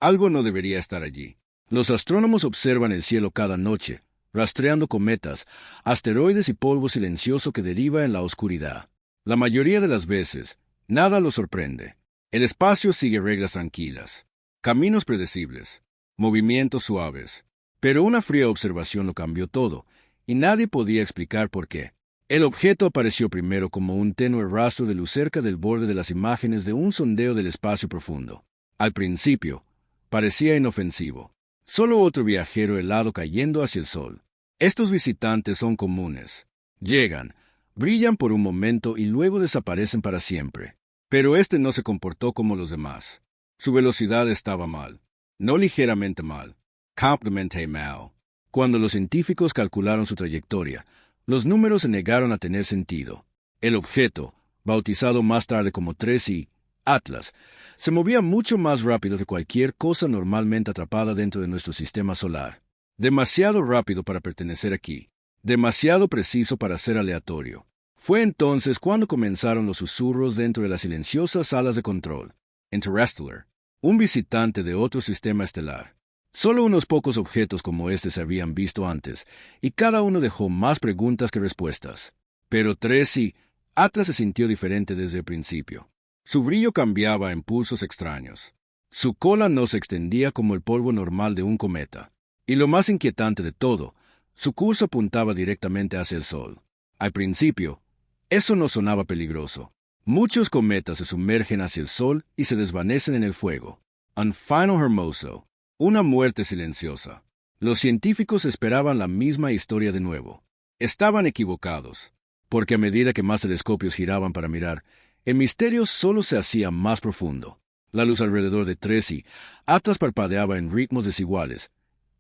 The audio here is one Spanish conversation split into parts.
Algo no debería estar allí. Los astrónomos observan el cielo cada noche, rastreando cometas, asteroides y polvo silencioso que deriva en la oscuridad. La mayoría de las veces, nada los sorprende. El espacio sigue reglas tranquilas, caminos predecibles, movimientos suaves. Pero una fría observación lo cambió todo, y nadie podía explicar por qué. El objeto apareció primero como un tenue rastro de luz cerca del borde de las imágenes de un sondeo del espacio profundo. Al principio, parecía inofensivo. Solo otro viajero helado cayendo hacia el sol. Estos visitantes son comunes. Llegan, brillan por un momento y luego desaparecen para siempre. Pero este no se comportó como los demás. Su velocidad estaba mal. No ligeramente mal. Completamente mal. Cuando los científicos calcularon su trayectoria, los números se negaron a tener sentido. El objeto, bautizado más tarde como 3i, Atlas, se movía mucho más rápido que cualquier cosa normalmente atrapada dentro de nuestro sistema solar. Demasiado rápido para pertenecer aquí. Demasiado preciso para ser aleatorio. Fue entonces cuando comenzaron los susurros dentro de las silenciosas salas de control. Interstellar, un visitante de otro sistema estelar. Solo unos pocos objetos como este se habían visto antes, y cada uno dejó más preguntas que respuestas. Pero 3i, Atlas se sintió diferente desde el principio. Su brillo cambiaba en pulsos extraños. Su cola no se extendía como el polvo normal de un cometa. Y lo más inquietante de todo, su curso apuntaba directamente hacia el Sol. Al principio, eso no sonaba peligroso. Muchos cometas se sumergen hacia el Sol y se desvanecen en el fuego. Un final hermoso. Una muerte silenciosa. Los científicos esperaban la misma historia de nuevo. Estaban equivocados, porque a medida que más telescopios giraban para mirar, el misterio solo se hacía más profundo. La luz alrededor de 3i, Atlas parpadeaba en ritmos desiguales,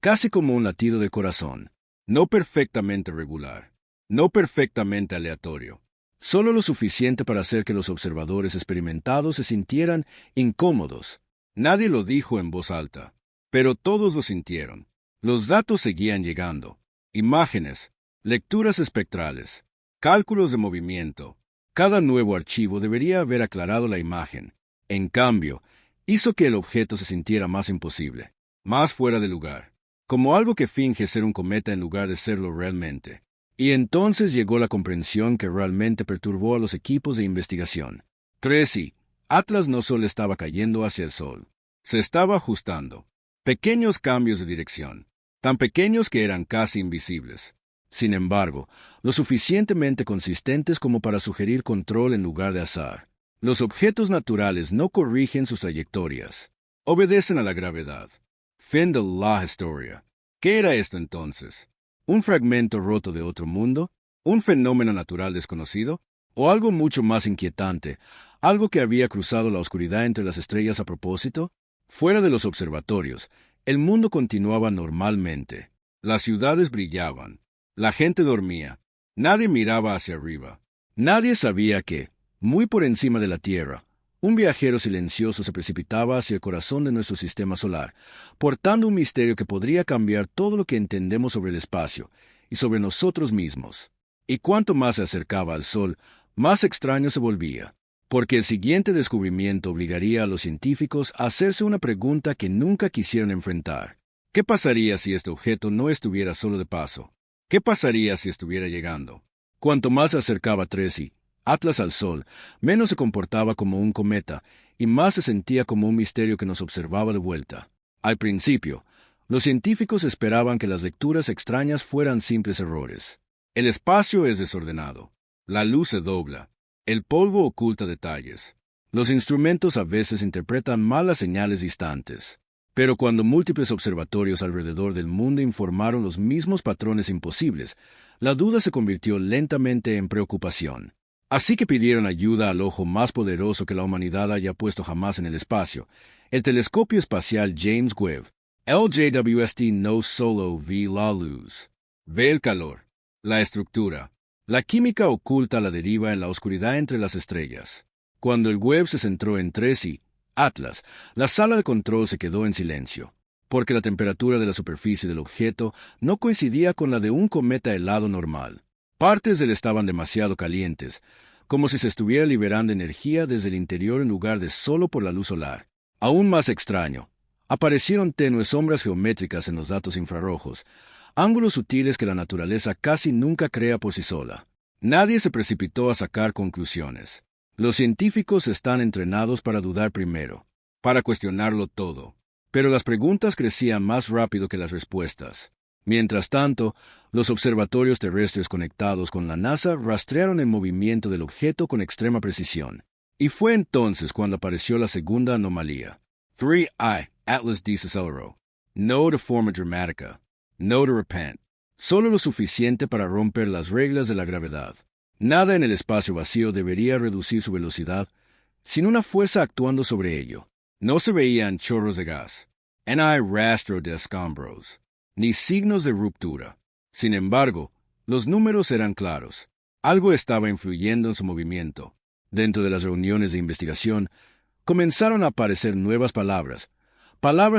casi como un latido de corazón. No perfectamente regular, no perfectamente aleatorio. Solo lo suficiente para hacer que los observadores experimentados se sintieran incómodos. Nadie lo dijo en voz alta, pero todos lo sintieron. Los datos seguían llegando. Imágenes, lecturas espectrales, cálculos de movimiento. Cada nuevo archivo debería haber aclarado la imagen. En cambio, hizo que el objeto se sintiera más imposible, más fuera de lugar, como algo que finge ser un cometa en lugar de serlo realmente. Y entonces llegó la comprensión que realmente perturbó a los equipos de investigación. 3i, Atlas no solo estaba cayendo hacia el Sol, se estaba ajustando. Pequeños cambios de dirección, tan pequeños que eran casi invisibles. Sin embargo, lo suficientemente consistentes como para sugerir control en lugar de azar. Los objetos naturales no corrigen sus trayectorias. Obedecen a la gravedad. Fin de la historia. ¿Qué era esto entonces? ¿Un fragmento roto de otro mundo? ¿Un fenómeno natural desconocido? ¿O algo mucho más inquietante? ¿Algo que había cruzado la oscuridad entre las estrellas a propósito? Fuera de los observatorios, el mundo continuaba normalmente. Las ciudades brillaban. La gente dormía. Nadie miraba hacia arriba. Nadie sabía que, muy por encima de la Tierra, un viajero silencioso se precipitaba hacia el corazón de nuestro sistema solar, portando un misterio que podría cambiar todo lo que entendemos sobre el espacio y sobre nosotros mismos. Y cuanto más se acercaba al Sol, más extraño se volvía, porque el siguiente descubrimiento obligaría a los científicos a hacerse una pregunta que nunca quisieron enfrentar. ¿Qué pasaría si este objeto no estuviera solo de paso? ¿Qué pasaría si estuviera llegando? Cuanto más se acercaba 3i, Atlas al Sol, menos se comportaba como un cometa y más se sentía como un misterio que nos observaba de vuelta. Al principio, los científicos esperaban que las lecturas extrañas fueran simples errores. El espacio es desordenado. La luz se dobla. El polvo oculta detalles. Los instrumentos a veces interpretan mal las señales distantes. Pero cuando múltiples observatorios alrededor del mundo informaron los mismos patrones imposibles, la duda se convirtió lentamente en preocupación. Así que pidieron ayuda al ojo más poderoso que la humanidad haya puesto jamás en el espacio, el telescopio espacial James Webb, LJWST No Solo V la luz. Ve el calor, la estructura, la química oculta a la deriva en la oscuridad entre las estrellas. Cuando el Webb se centró en 3i, Atlas, la sala de control se quedó en silencio, porque la temperatura de la superficie del objeto no coincidía con la de un cometa helado normal. Partes de él estaban demasiado calientes, como si se estuviera liberando energía desde el interior en lugar de solo por la luz solar. Aún más extraño, Aparecieron tenues sombras geométricas en los datos infrarrojos, ángulos sutiles que la naturaleza casi nunca crea por sí sola. Nadie se precipitó a sacar conclusiones. Los científicos están entrenados para dudar primero, para cuestionarlo todo. Pero las preguntas crecían más rápido que las respuestas. Mientras tanto, los observatorios terrestres conectados con la NASA rastrearon el movimiento del objeto con extrema precisión. Y fue entonces cuando apareció la segunda anomalía. 3I Atlas Desaceleró. No de forma dramática. No de repente. Solo lo suficiente para romper las reglas de la gravedad. Nada en el espacio vacío debería reducir su velocidad sin una fuerza actuando sobre ello. No se veían chorros de gas. No hay rastro de escombros, ni signos de ruptura. Sin embargo, los números eran claros. Algo estaba influyendo en su movimiento. Dentro de las reuniones de investigación, comenzaron a aparecer nuevas palabras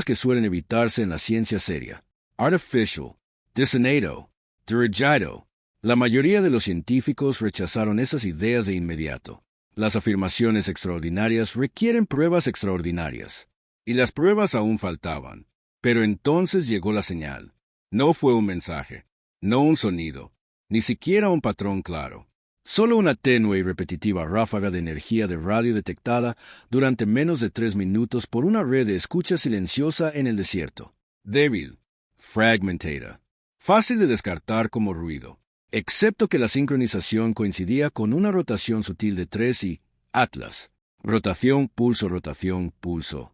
que suelen evitarse en la ciencia seria. Artificial, desonato, dirigido. La mayoría de los científicos rechazaron esas ideas de inmediato. Las afirmaciones extraordinarias requieren pruebas extraordinarias. Y las pruebas aún faltaban. Pero entonces llegó la señal. No fue un mensaje, no un sonido, ni siquiera un patrón claro. Solo una tenue y repetitiva ráfaga de energía de radio detectada durante menos de 3 minutos por una red de escucha silenciosa en el desierto. Débil, fragmentada, fácil de descartar como ruido, excepto que la sincronización coincidía con una rotación sutil de 3 y Atlas. Rotación, pulso.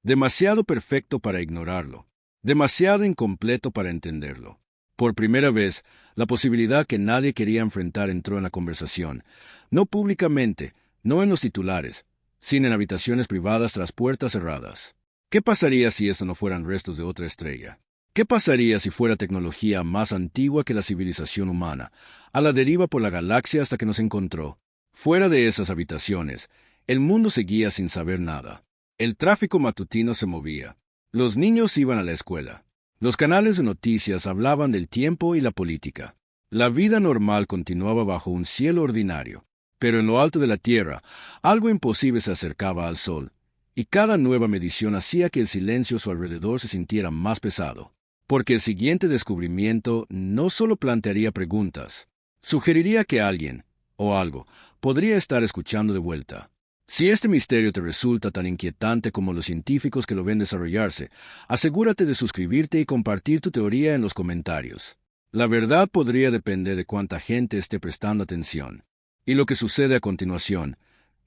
Demasiado perfecto para ignorarlo. Demasiado incompleto para entenderlo. Por primera vez, la posibilidad que nadie quería enfrentar entró en la conversación. No públicamente, no en los titulares, sino en habitaciones privadas tras puertas cerradas. ¿Qué pasaría si esto no fueran restos de otra estrella? ¿Qué pasaría si fuera tecnología más antigua que la civilización humana, a la deriva por la galaxia hasta que nos encontró? Fuera de esas habitaciones, el mundo seguía sin saber nada. El tráfico matutino se movía. Los niños iban a la escuela. Los canales de noticias hablaban del tiempo y la política. La vida normal continuaba bajo un cielo ordinario. Pero en lo alto de la Tierra, algo imposible se acercaba al Sol, y cada nueva medición hacía que el silencio a su alrededor se sintiera más pesado. Porque el siguiente descubrimiento no solo plantearía preguntas, sugeriría que alguien, o algo, podría estar escuchando de vuelta. Si este misterio te resulta tan inquietante como los científicos que lo ven desarrollarse, asegúrate de suscribirte y compartir tu teoría en los comentarios. La verdad podría depender de cuánta gente esté prestando atención. Y lo que sucede a continuación,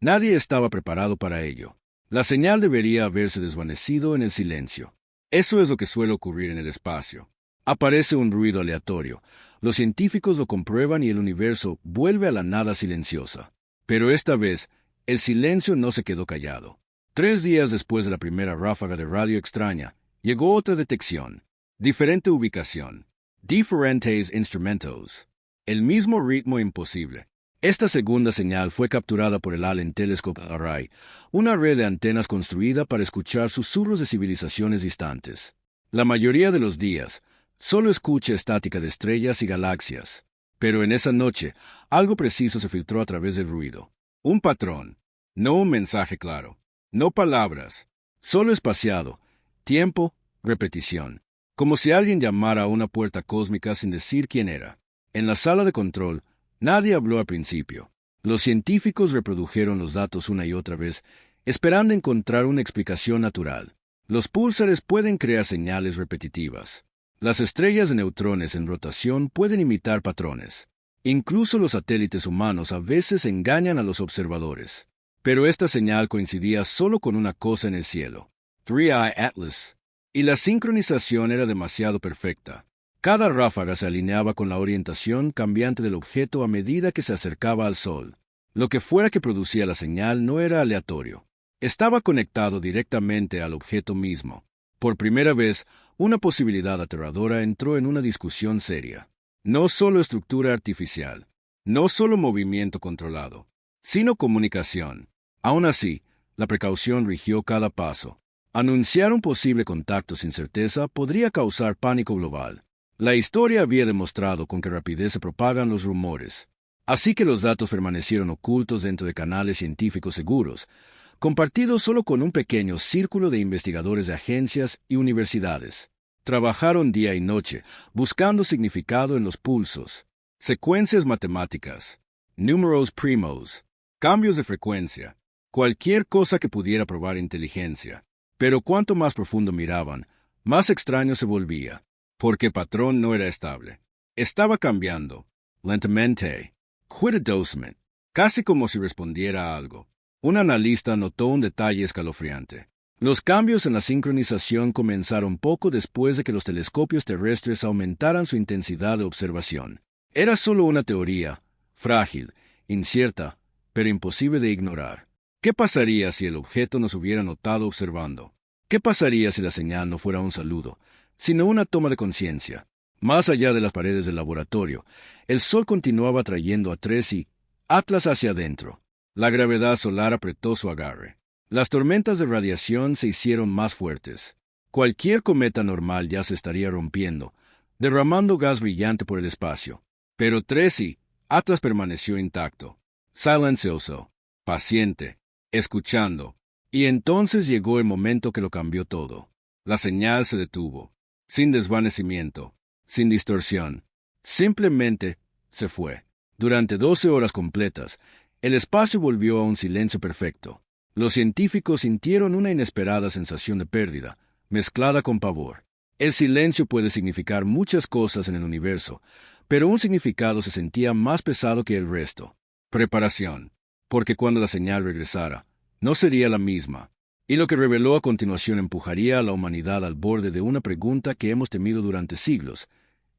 nadie estaba preparado para ello. La señal debería haberse desvanecido en el silencio. Eso es lo que suele ocurrir en el espacio. Aparece un ruido aleatorio. Los científicos lo comprueban y el universo vuelve a la nada silenciosa. Pero esta vez, el silencio no se quedó callado. 3 días después de la primera ráfaga de radio extraña, llegó otra detección. Diferente ubicación. Diferentes instrumentos. El mismo ritmo imposible. Esta segunda señal fue capturada por el Allen Telescope Array, una red de antenas construida para escuchar susurros de civilizaciones distantes. La mayoría de los días, solo escucha estática de estrellas y galaxias. Pero en esa noche, algo preciso se filtró a través del ruido. Un patrón, no un mensaje claro, no palabras, solo espaciado, tiempo, repetición, como si alguien llamara a una puerta cósmica sin decir quién era. En la sala de control, nadie habló al principio. Los científicos reprodujeron los datos una y otra vez, esperando encontrar una explicación natural. Los púlsares pueden crear señales repetitivas. Las estrellas de neutrones en rotación pueden imitar patrones. Incluso los satélites humanos a veces engañan a los observadores. Pero esta señal coincidía solo con una cosa en el cielo. 3I Atlas. Y la sincronización era demasiado perfecta. Cada ráfaga se alineaba con la orientación cambiante del objeto a medida que se acercaba al Sol. Lo que fuera que producía la señal no era aleatorio. Estaba conectado directamente al objeto mismo. Por primera vez, una posibilidad aterradora entró en una discusión seria. No solo estructura artificial, no solo movimiento controlado, sino comunicación. Aún así, la precaución rigió cada paso. Anunciar un posible contacto sin certeza podría causar pánico global. La historia había demostrado con qué rapidez se propagan los rumores. Así que los datos permanecieron ocultos dentro de canales científicos seguros, compartido solo con un pequeño círculo de investigadores de agencias y universidades. Trabajaron día y noche, buscando significado en los pulsos, secuencias matemáticas, números primos, cambios de frecuencia, cualquier cosa que pudiera probar inteligencia. Pero cuanto más profundo miraban, más extraño se volvía, porque el patrón no era estable. Estaba cambiando, lentamente, cuidadosamente, casi como si respondiera a algo. Un analista notó un detalle escalofriante. Los cambios en la sincronización comenzaron poco después de que los telescopios terrestres aumentaran su intensidad de observación. Era solo una teoría, frágil, incierta, pero imposible de ignorar. ¿Qué pasaría si el objeto nos hubiera notado observando? ¿Qué pasaría si la señal no fuera un saludo, sino una toma de conciencia? Más allá de las paredes del laboratorio, el Sol continuaba atrayendo a Tracy Atlas hacia adentro. La gravedad solar apretó su agarre. Las tormentas de radiación se hicieron más fuertes. Cualquier cometa normal ya se estaría rompiendo, derramando gas brillante por el espacio. Pero Tracy Atlas permaneció intacto, silencioso, paciente, escuchando. Y entonces llegó el momento que lo cambió todo. La señal se detuvo, sin desvanecimiento, sin distorsión. Simplemente se fue. Durante 12 horas completas, el espacio volvió a un silencio perfecto. Los científicos sintieron una inesperada sensación de pérdida, mezclada con pavor. El silencio puede significar muchas cosas en el universo, pero un significado se sentía más pesado que el resto. Preparación. Porque cuando la señal regresara, no sería la misma. Y lo que reveló a continuación empujaría a la humanidad al borde de una pregunta que hemos temido durante siglos.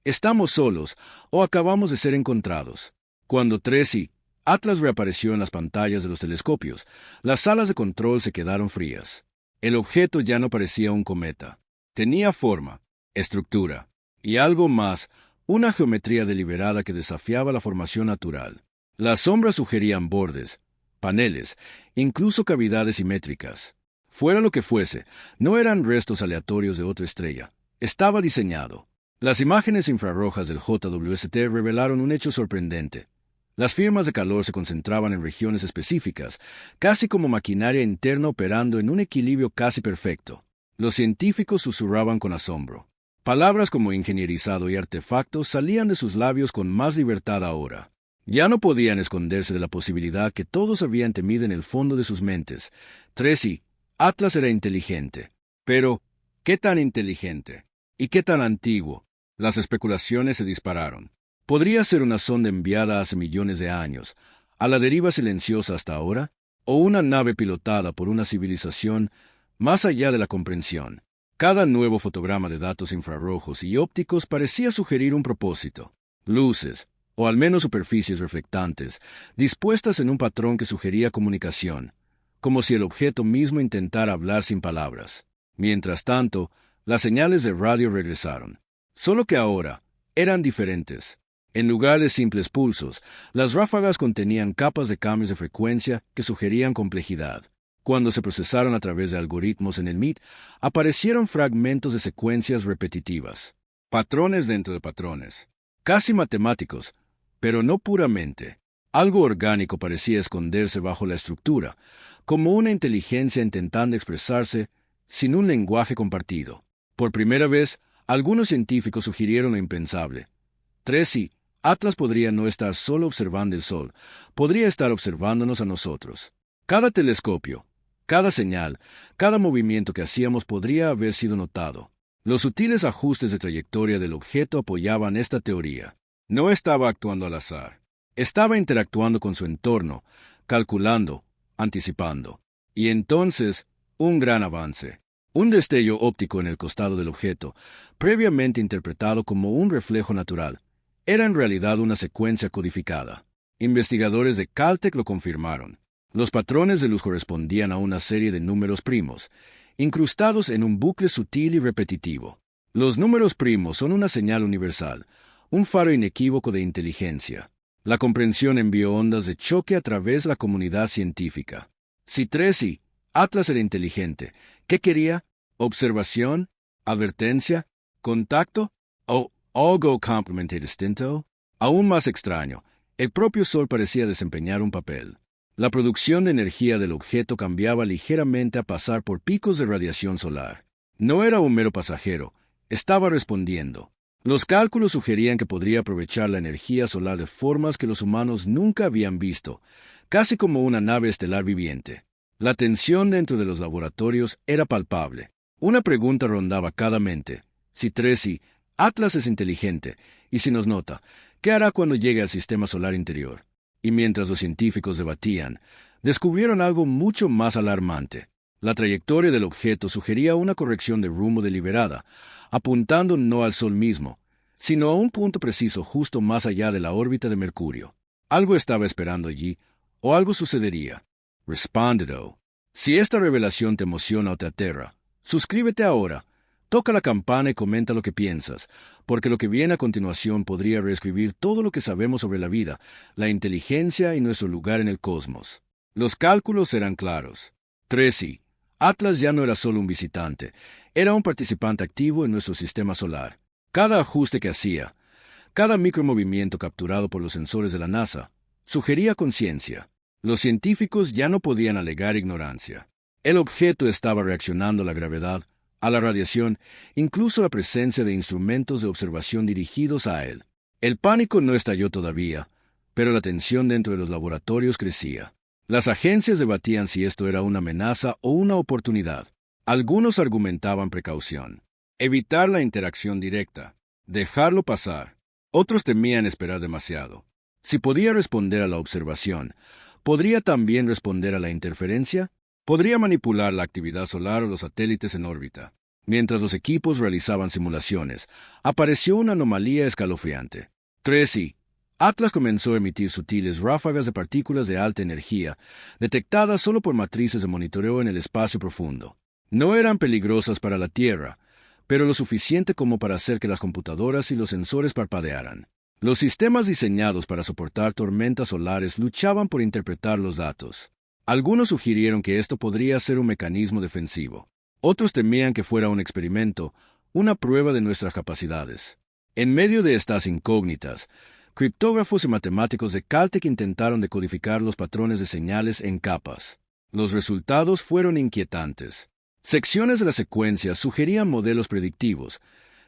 ¿Estamos solos o acabamos de ser encontrados? Cuando Tracy Atlas reapareció en las pantallas de los telescopios, las salas de control se quedaron frías. El objeto ya no parecía un cometa. Tenía forma, estructura y algo más, una geometría deliberada que desafiaba la formación natural. Las sombras sugerían bordes, paneles, incluso cavidades simétricas. Fuera lo que fuese, no eran restos aleatorios de otra estrella. Estaba diseñado. Las imágenes infrarrojas del JWST revelaron un hecho sorprendente. Las firmas de calor se concentraban en regiones específicas, casi como maquinaria interna operando en un equilibrio casi perfecto. Los científicos susurraban con asombro. Palabras como ingenierizado y artefacto salían de sus labios con más libertad ahora. Ya no podían esconderse de la posibilidad que todos habían temido en el fondo de sus mentes. Tracy Atlas era inteligente. Pero, ¿qué tan inteligente? ¿Y qué tan antiguo? Las especulaciones se dispararon. ¿Podría ser una sonda enviada hace millones de años, a la deriva silenciosa hasta ahora? ¿O una nave pilotada por una civilización más allá de la comprensión? Cada nuevo fotograma de datos infrarrojos y ópticos parecía sugerir un propósito. Luces, o al menos superficies reflectantes, dispuestas en un patrón que sugería comunicación, como si el objeto mismo intentara hablar sin palabras. Mientras tanto, las señales de radio regresaron. Solo que ahora eran diferentes. En lugar de simples pulsos, las ráfagas contenían capas de cambios de frecuencia que sugerían complejidad. Cuando se procesaron a través de algoritmos en el MIT, aparecieron fragmentos de secuencias repetitivas. Patrones dentro de patrones. Casi matemáticos, pero no puramente. Algo orgánico parecía esconderse bajo la estructura, como una inteligencia intentando expresarse sin un lenguaje compartido. Por primera vez, algunos científicos sugirieron lo impensable. Tracy Atlas podría no estar solo observando el Sol, podría estar observándonos a nosotros. Cada telescopio, cada señal, cada movimiento que hacíamos podría haber sido notado. Los sutiles ajustes de trayectoria del objeto apoyaban esta teoría. No estaba actuando al azar. Estaba interactuando con su entorno, calculando, anticipando. Y entonces, un gran avance. Un destello óptico en el costado del objeto, previamente interpretado como un reflejo natural, era en realidad una secuencia codificada. Investigadores de Caltech lo confirmaron. Los patrones de luz correspondían a una serie de números primos, incrustados en un bucle sutil y repetitivo. Los números primos son una señal universal, un faro inequívoco de inteligencia. La comprensión envió ondas de choque a través de la comunidad científica. Si Tracy Atlas era inteligente, ¿qué quería? ¿Observación? ¿Advertencia? ¿Contacto? ¿O algo completamente distinto? Aún más extraño, el propio Sol parecía desempeñar un papel. La producción de energía del objeto cambiaba ligeramente a pasar por picos de radiación solar. No era un mero pasajero, estaba respondiendo. Los cálculos sugerían que podría aprovechar la energía solar de formas que los humanos nunca habían visto, casi como una nave estelar viviente. La tensión dentro de los laboratorios era palpable. Una pregunta rondaba cada mente. Si Tracy, Atlas es inteligente, y si nos nota, ¿qué hará cuando llegue al sistema solar interior? Y mientras los científicos debatían, descubrieron algo mucho más alarmante. La trayectoria del objeto sugería una corrección de rumbo deliberada, apuntando no al Sol mismo, sino a un punto preciso justo más allá de la órbita de Mercurio. Algo estaba esperando allí, o algo sucedería. Respóndelo. Si esta revelación te emociona o te aterra, suscríbete ahora, toca la campana y comenta lo que piensas, porque lo que viene a continuación podría reescribir todo lo que sabemos sobre la vida, la inteligencia y nuestro lugar en el cosmos. Los cálculos eran claros. Tracy, Atlas ya no era solo un visitante, era un participante activo en nuestro sistema solar. Cada ajuste que hacía, cada micromovimiento capturado por los sensores de la NASA, sugería conciencia. Los científicos ya no podían alegar ignorancia. El objeto estaba reaccionando a la gravedad, a la radiación, incluso a la presencia de instrumentos de observación dirigidos a él. El pánico no estalló todavía, pero la tensión dentro de los laboratorios crecía. Las agencias debatían si esto era una amenaza o una oportunidad. Algunos argumentaban precaución, evitar la interacción directa, dejarlo pasar. Otros temían esperar demasiado. Si podía responder a la observación, ¿podría también responder a la interferencia? Podría manipular la actividad solar o los satélites en órbita. Mientras los equipos realizaban simulaciones, apareció una anomalía escalofriante. Tracy, Atlas comenzó a emitir sutiles ráfagas de partículas de alta energía, detectadas solo por matrices de monitoreo en el espacio profundo. No eran peligrosas para la Tierra, pero lo suficiente como para hacer que las computadoras y los sensores parpadearan. Los sistemas diseñados para soportar tormentas solares luchaban por interpretar los datos. Algunos sugirieron que esto podría ser un mecanismo defensivo. Otros temían que fuera un experimento, una prueba de nuestras capacidades. En medio de estas incógnitas, criptógrafos y matemáticos de Caltech intentaron decodificar los patrones de señales en capas. Los resultados fueron inquietantes. Secciones de la secuencia sugerían modelos predictivos,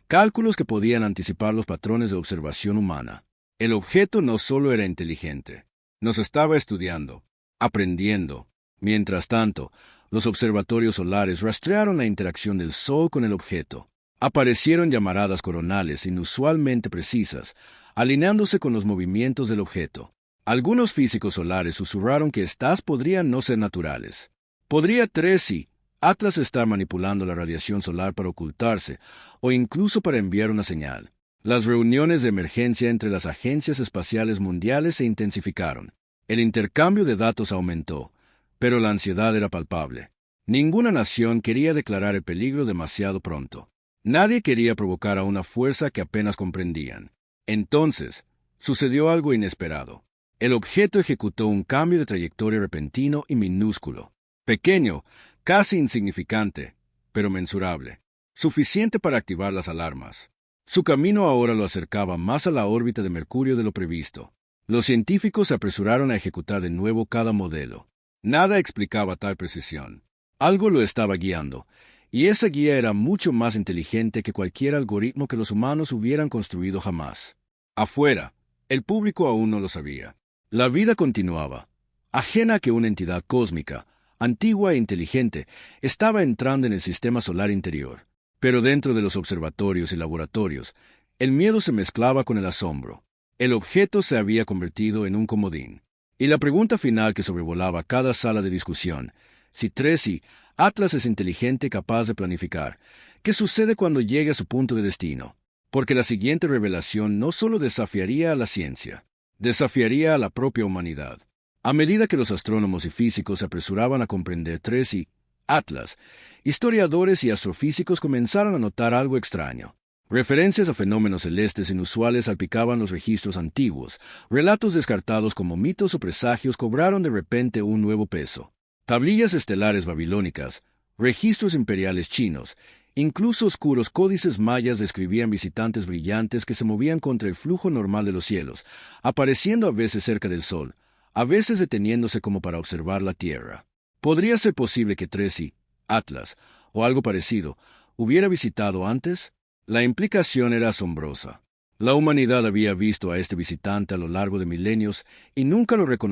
cálculos que podían anticipar los patrones de observación humana. El objeto no solo era inteligente, nos estaba estudiando, aprendiendo. Mientras tanto, los observatorios solares rastrearon la interacción del Sol con el objeto. Aparecieron llamaradas coronales inusualmente precisas, alineándose con los movimientos del objeto. Algunos físicos solares susurraron que estas podrían no ser naturales. ¿Podría Tracy, Atlas estar manipulando la radiación solar para ocultarse, o incluso para enviar una señal? Las reuniones de emergencia entre las agencias espaciales mundiales se intensificaron. El intercambio de datos aumentó, pero la ansiedad era palpable. Ninguna nación quería declarar el peligro demasiado pronto. Nadie quería provocar a una fuerza que apenas comprendían. Entonces, sucedió algo inesperado. El objeto ejecutó un cambio de trayectoria repentino y minúsculo. Pequeño, casi insignificante, pero mensurable. Suficiente para activar las alarmas. Su camino ahora lo acercaba más a la órbita de Mercurio de lo previsto. Los científicos se apresuraron a ejecutar de nuevo cada modelo. Nada explicaba tal precisión. Algo lo estaba guiando, y esa guía era mucho más inteligente que cualquier algoritmo que los humanos hubieran construido jamás. Afuera, el público aún no lo sabía. La vida continuaba, ajena a que una entidad cósmica, antigua e inteligente, estaba entrando en el sistema solar interior. Pero dentro de los observatorios y laboratorios, el miedo se mezclaba con el asombro. El objeto se había convertido en un comodín. Y la pregunta final que sobrevolaba cada sala de discusión, si Tracy, Atlas es inteligente y capaz de planificar, ¿qué sucede cuando llegue a su punto de destino? Porque la siguiente revelación no solo desafiaría a la ciencia, desafiaría a la propia humanidad. A medida que los astrónomos y físicos se apresuraban a comprender Tracy, Atlas, historiadores y astrofísicos comenzaron a notar algo extraño. Referencias a fenómenos celestes inusuales salpicaban los registros antiguos, relatos descartados como mitos o presagios cobraron de repente un nuevo peso. Tablillas estelares babilónicas, registros imperiales chinos, incluso oscuros códices mayas describían visitantes brillantes que se movían contra el flujo normal de los cielos, apareciendo a veces cerca del Sol, a veces deteniéndose como para observar la Tierra. ¿Podría ser posible que Tracy, Atlas, o algo parecido, hubiera visitado antes? La implicación era asombrosa. La humanidad había visto a este visitante a lo largo de milenios y nunca lo reconoció